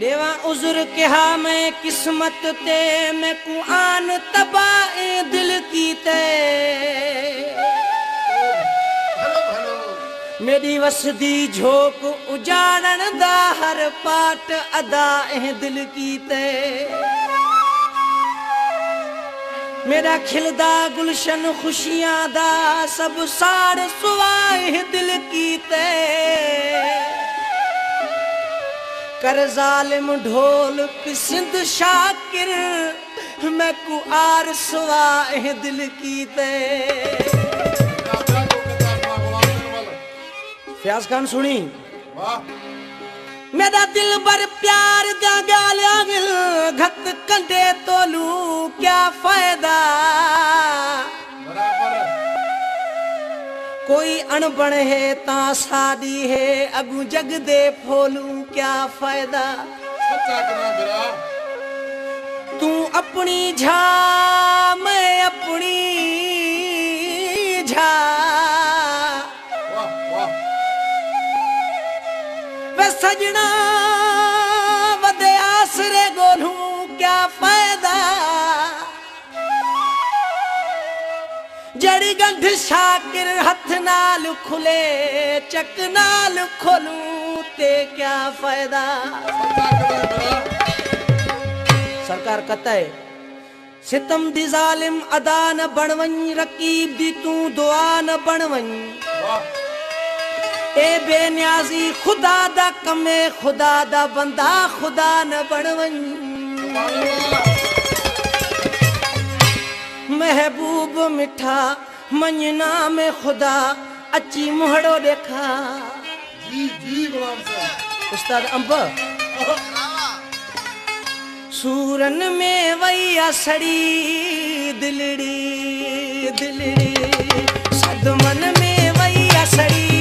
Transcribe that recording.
देवा उजुर कहा मैं किस्मत ते मैं कुआन तबाए दिल की ते मेरी वसदी झोंक उजाड़न दा हर पाट अदा दिल की ते मेरा खिलदा गुलशन खुशियां दा सब साड़ सुवाए दिल की ते कर जालिम ढोल पिसिंद शाकिर मैं कुआर सुवाए दिल की ते फयाज खान सुनी मेरा दिल बर प्यार दा गालिया गिल घत कंडे तोलू क्या फायदा कोई अनबण है ता सादी है अगू जग दे फोलू क्या फायदा तू अपनी झा मैं अपनी झा वे सजना वदे आसरे गोलू क्या फायदा जड़ी गंढ शाकिर हथ नाल खुले चक नाल खोलू ते क्या फायदा सरकार कहता है सितम दी जालिम अदा न बनवኝ रकीब दी तू दुआ न बनवኝ ए बेनियाजी खुदा दा कमे खुदा दा बंदा खुदा न बनवኝ महबूब मिठा मंजना में खुदा अची मुहड़ो देखा जी जी गुलाम साहब उस्ताद अंब सूरन में वैया सड़ी दिलड़ी दिलड़ी सदमन में वैया सड़ी